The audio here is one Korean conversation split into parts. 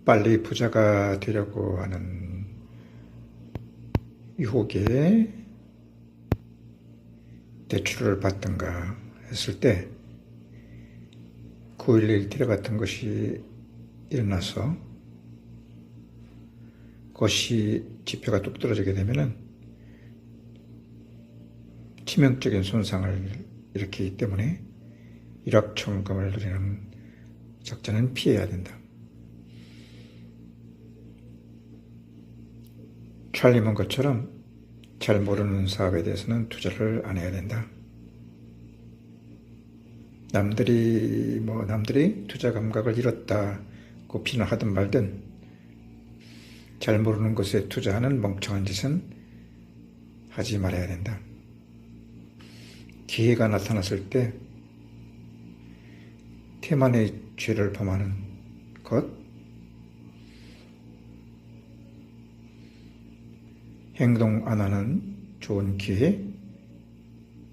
빨리 부자가 되려고 하는 유혹에 대출을 받든가 했을 때 9.11 테러 같은 것이 일어나서 그것이 지표가 뚝 떨어지게 되면은 치명적인 손상을 일으키기 때문에 일확천금을 누리는 작전은 피해야 된다. 찰리 먼거처럼 잘 모르는 사업에 대해서는 투자를 안 해야 된다. 남들이 투자 감각을 잃었다고 비난하든 말든 잘 모르는 것에 투자하는 멍청한 짓은 하지 말아야 된다. 기회가 나타났을 때 태만의 죄를 범하는 것, 행동 안 하는 좋은 기회,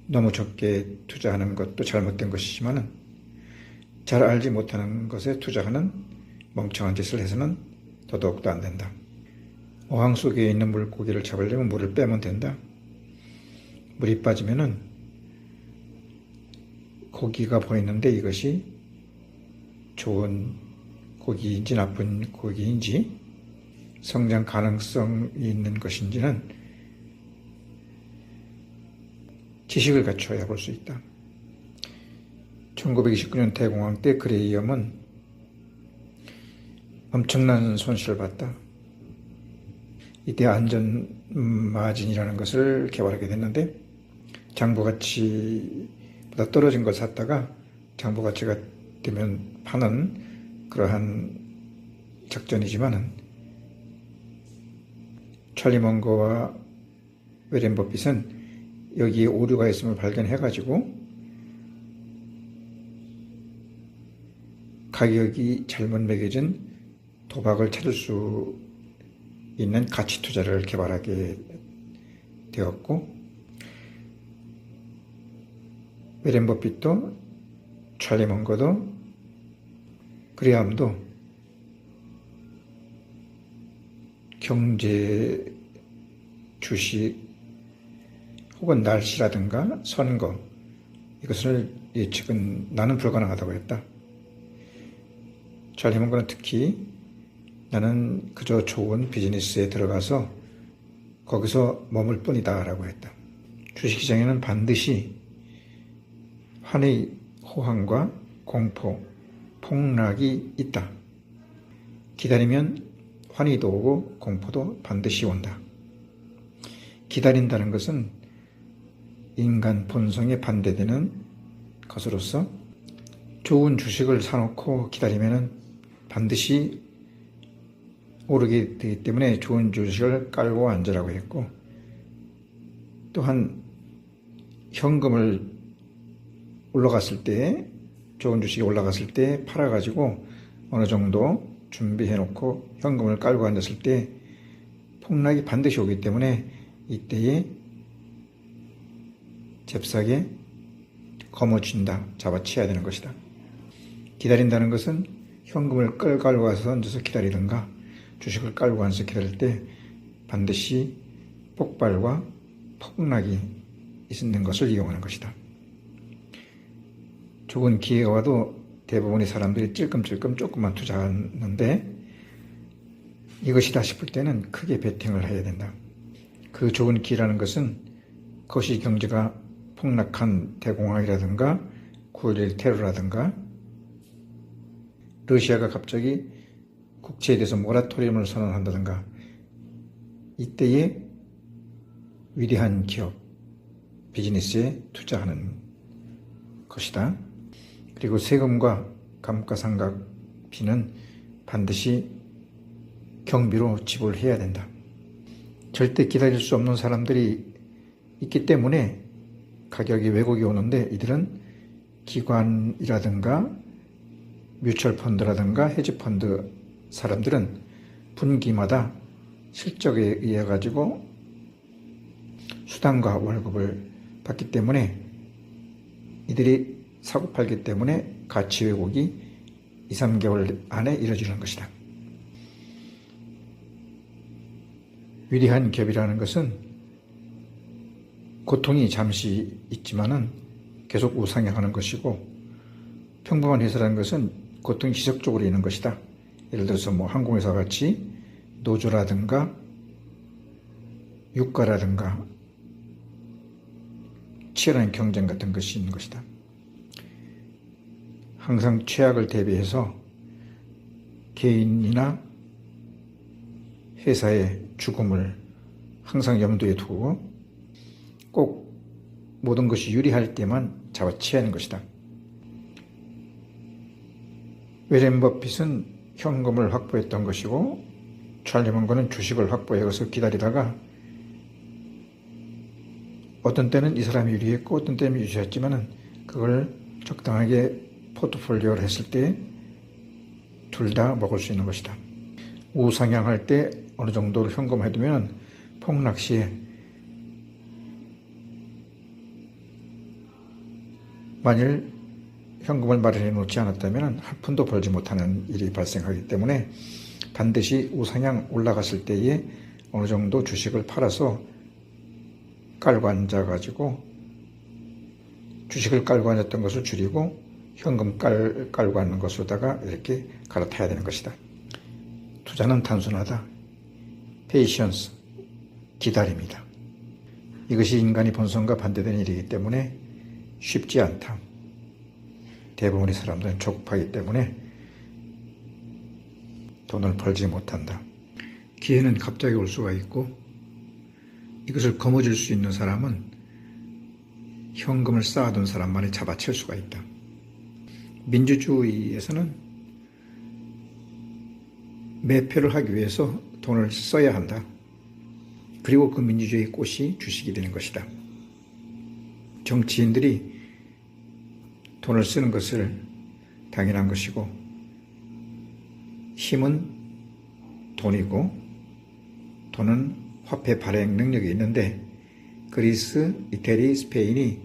너무 적게 투자하는 것도 잘못된 것이지만 잘 알지 못하는 것에 투자하는 멍청한 짓을 해서는 더더욱도 안 된다. 어항 속에 있는 물고기를 잡으려면 물을 빼면 된다. 물이 빠지면은 고기가 보이는데 이것이 좋은 고기인지 나쁜 고기인지 성장 가능성이 있는 것인지는 지식을 갖춰야 볼 수 있다. 1929년 대공황 때 그레이엄은 엄청난 손실을 봤다. 이때 안전마진이라는 것을 개발하게 됐는데 장부가치보다 떨어진 걸 샀다가 장부가치가 되면 파는 그러한 작전이지만은 찰리 먼거와 워렌 버핏은 여기에 오류가 있음을 발견해가지고 가격이 잘못 매겨진 도박을 찾을 수 있는 가치 투자를 개발하게 되었고, 워렌 버핏도 찰리 먼거도 그레이엄도 경제, 주식 혹은 날씨라든가 선거, 이것을 예측은 나는 불가능하다고 했다. 찰리 먼거는 특히 나는 그저 좋은 비즈니스에 들어가서 거기서 머물 뿐이다 라고 했다. 주식시장에는 반드시 환의 호황과 공포, 폭락이 있다. 기다리면 환희도 오고 공포도 반드시 온다. 기다린다는 것은 인간 본성에 반대되는 것으로서 좋은 주식을 사놓고 기다리면 반드시 오르게 되기 때문에 좋은 주식을 깔고 앉으라고 했고, 또한 현금을 올라갔을 때, 좋은 주식이 올라갔을 때 팔아가지고 어느 정도 준비해 놓고 현금을 깔고 앉았을 때 폭락이 반드시 오기 때문에 이때에 잽싸게 거머쥔다, 잡아치야 되는 것이다. 기다린다는 것은 현금을 깔고 와서 얹어서 기다리든가 주식을 깔고 앉아서 기다릴 때 반드시 폭발과 폭락이 있는 것을 이용하는 것이다. 좋은 기회가 와도 대부분의 사람들이 찔끔찔끔 조금만 투자하는데 이것이다 싶을 때는 크게 베팅을 해야 된다. 그 좋은 기회라는 것은 거시 경제가 폭락한 대공황이라든가 9.11 테러라든가 러시아가 갑자기 국채에 대해서 모라토리움을 선언한다든가 이때에 위대한 기업, 비즈니스에 투자하는 것이다. 그리고 세금과 감가상각비는 반드시 경비로 지불해야 된다. 절대 기다릴 수 없는 사람들이 있기 때문에 가격이 왜곡이 오는데 이들은 기관이라든가 뮤추얼 펀드라든가 헤지펀드 사람들은 분기마다 실적에 의해 가지고 수당과 월급을 받기 때문에 이들이 사고 팔기 때문에 가치 왜곡이 2, 3개월 안에 이뤄지는 것이다. 위대한 겹이라는 것은 고통이 잠시 있지만은 계속 우상향하는 것이고, 평범한 회사라는 것은 고통이 지속적으로 있는 것이다. 예를 들어서 항공회사 같이 노조라든가 유가라든가 치열한 경쟁 같은 것이 있는 것이다. 항상 최악을 대비해서 개인이나 회사의 죽음을 항상 염두에 두고 꼭 모든 것이 유리할 때만 잡아채는 것이다. 워렌 버핏은 현금을 확보했던 것이고, 찰리 먼거는 주식을 확보해서 기다리다가 어떤 때는 이 사람이 유리했고 어떤 때는 유리했지만은 그걸 적당하게 포트폴리오를 했을 때 둘 다 먹을 수 있는 것이다. 우상향할 때 어느 정도로 현금해두면 폭락 시에 만일 현금을 마련해 놓지 않았다면 한 푼도 벌지 못하는 일이 발생하기 때문에 반드시 우상향 올라갔을 때에 어느 정도 주식을 팔아서 깔고 앉아가지고 주식을 깔고 앉았던 것을 줄이고 현금 깔고 앉는 것으로다가 이렇게 갈아타야 되는 것이다. 투자는 단순하다. 페이션스, 기다림이다. 이것이 인간의 본성과 반대되는 일이기 때문에 쉽지 않다. 대부분의 사람들은 조급하기 때문에 돈을 벌지 못한다. 기회는 갑자기 올 수가 있고, 이것을 거머쥘 수 있는 사람은 현금을 쌓아둔 사람만이 잡아챌 수가 있다. 민주주의에서는 매표를 하기 위해서 돈을 써야 한다. 그리고 그 민주주의의 꽃이 주식이 되는 것이다. 정치인들이 돈을 쓰는 것을 당연한 것이고, 힘은 돈이고, 돈은 화폐 발행 능력이 있는데, 그리스, 이태리, 스페인이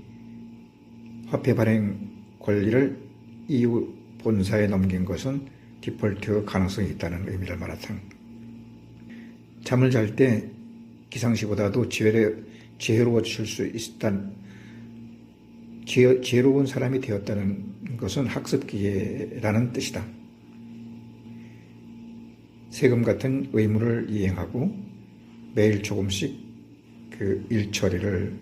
화폐 발행 권리를 EU 본사에 넘긴 것은 디폴트 가능성이 있다는 의미를 말하다. 잠을 잘 때 기상시보다도 지혜로워질 수 있다는, 지혜로운 사람이 되었다는 것은 학습기회라는 뜻이다. 세금 같은 의무를 이행하고 매일 조금씩 그 일처리를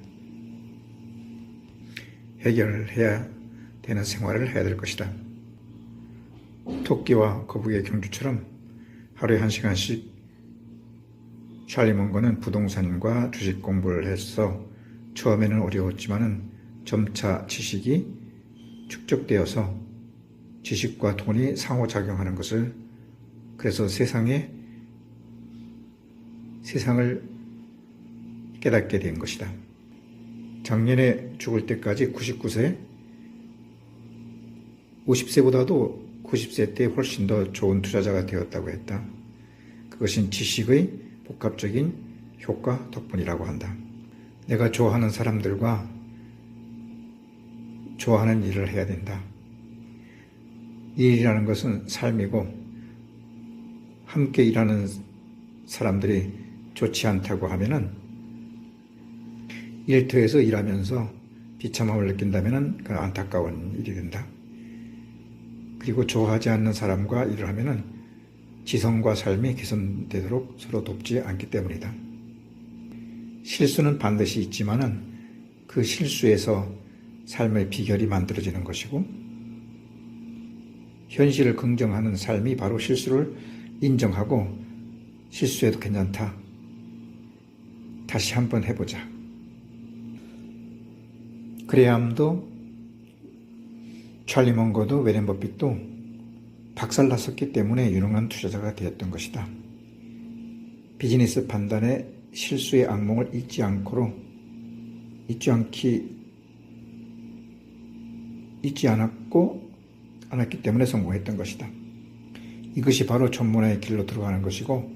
해결해야 되는 생활을 해야 될 것이다. 토끼와 거북이의 경주처럼 하루에 1시간씩 찰리 먼거는 부동산과 주식 공부를 해서 처음에는 어려웠지만은 점차 지식이 축적되어서 지식과 돈이 상호작용하는 것을, 그래서 세상을 깨닫게 된 것이다. 작년에 죽을 때까지 99세, 50세보다도 90세 때 훨씬 더 좋은 투자자가 되었다고 했다. 그것은 지식의 복합적인 효과 덕분이라고 한다. 내가 좋아하는 사람들과 좋아하는 일을 해야 된다. 일이라는 것은 삶이고, 함께 일하는 사람들이 좋지 않다고 하면은 일터에서 일하면서 비참함을 느낀다면은 그건 안타까운 일이 된다. 그리고 좋아하지 않는 사람과 일을 하면은 지성과 삶이 개선되도록 서로 돕지 않기 때문이다. 실수는 반드시 있지만은 그 실수에서 삶의 비결이 만들어지는 것이고, 현실을 긍정하는 삶이 바로 실수를 인정하고 실수해도 괜찮다. 다시 한번 해보자. 그레함도 찰리 먼거도 워렌 버핏도 박살났었기 때문에 유능한 투자자가 되었던 것이다. 비즈니스 판단에 실수의 악몽을 잊지 않았기 때문에 성공했던 것이다. 이것이 바로 전문의 길로 들어가는 것이고,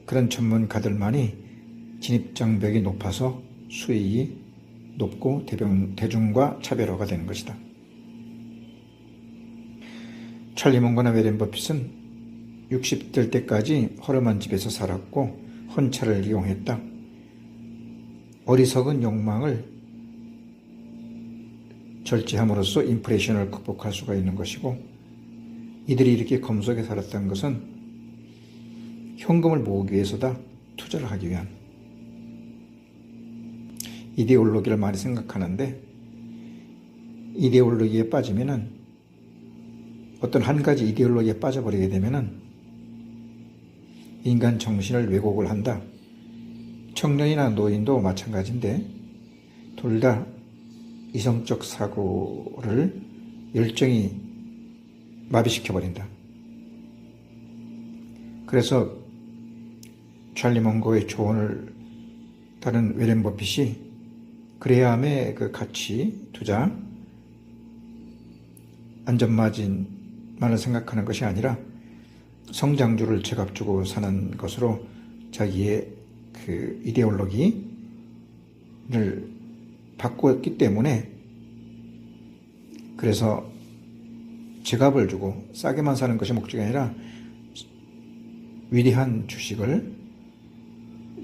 그런 전문가들만이 진입장벽이 높아서 수익이 높고 대중과 차별화가 되는 것이다. 찰리 먼거나 워렌 버핏은 60될 때까지 허름한 집에서 살았고 헌차를 이용했다. 어리석은 욕망을 절제함으로써 인플레이션을 극복할 수가 있는 것이고, 이들이 이렇게 검소하게 살았던 것은 현금을 모으기 위해서다. 투자를 하기 위한 이데올로기를 많이 생각하는데, 이데올로기에 빠지면은, 어떤 한 가지 이데올로기에 빠져버리게 되면은 인간 정신을 왜곡을 한다. 청년이나 노인도 마찬가지인데, 둘 다 이성적 사고를 열정이 마비시켜버린다. 그래서 찰리 먼거의 조언을 따른 워렌 버핏이 그레암의 그 가치, 투자, 안전마진만을 생각하는 것이 아니라 성장주를 제값주고 사는 것으로 자기의 그 이데올로기를 바꾸었기 때문에, 그래서 제값을 주고 싸게만 사는 것이 목적이 아니라 위대한 주식을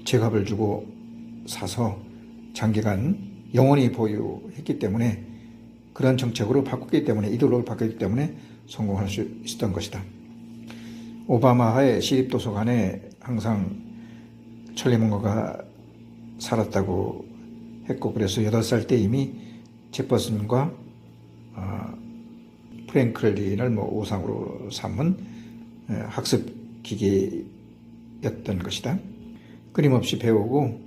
제값을 주고 사서 장기간 영원히 보유했기 때문에, 그런 정책으로 바꿨기 때문에, 이데올로기를 바꿨기 때문에 성공할 수 있었던 것이다. 오바마의 시립도서관에 항상 찰리 먼거가 살았다고 했고, 그래서 8살 때 이미 제퍼슨과 프랭클린을 우상으로 삼은 학습 기계였던 것이다. 끊임없이 배우고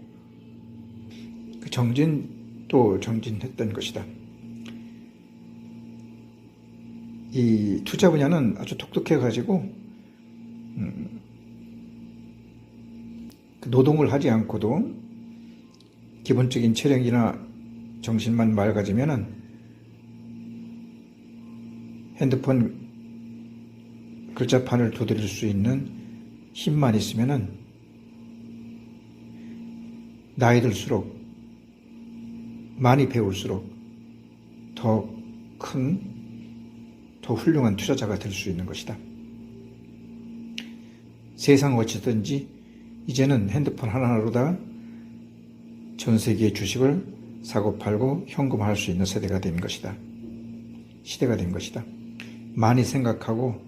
그 정진했던 것이다. 이 투자 분야는 아주 독특해가지고 노동을 하지 않고도 기본적인 체력이나 정신만 맑아지면은, 핸드폰 글자판을 두드릴 수 있는 힘만 있으면은, 나이 들수록 많이 배울수록 더 훌륭한 투자자가 될 수 있는 것이다. 세상 어찌든지 이제는 핸드폰 하나로다 전 세계의 주식을 사고 팔고 현금화할 수 있는 시대가 된 것이다. 많이 생각하고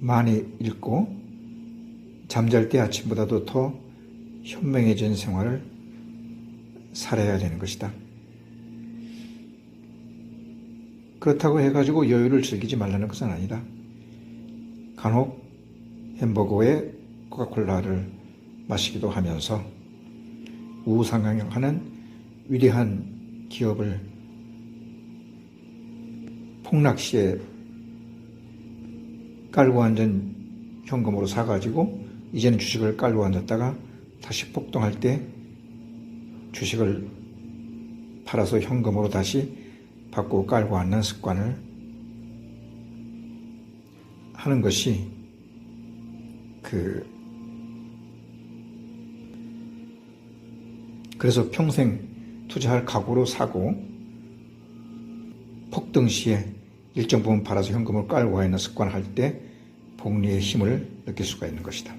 많이 읽고 잠잘 때 아침보다도 더 현명해진 생활을 살아야 되는 것이다. 그렇다고 해가지고 여유를 즐기지 말라는 것은 아니다. 간혹 햄버거에 코카콜라를 마시기도 하면서 우상향하는 위대한 기업을 폭락시에 깔고 앉은 현금으로 사가지고 이제는 주식을 깔고 앉았다가 다시 폭등할 때 주식을 팔아서 현금으로 다시 바꾸고 깔고 앉는 습관을 하는 것이 그래서 평생 투자할 각오로 사고 폭등 시에 일정 부분 팔아서 현금을 깔고 있는 습관을 할 때 복리의 힘을 느낄 수가 있는 것이다.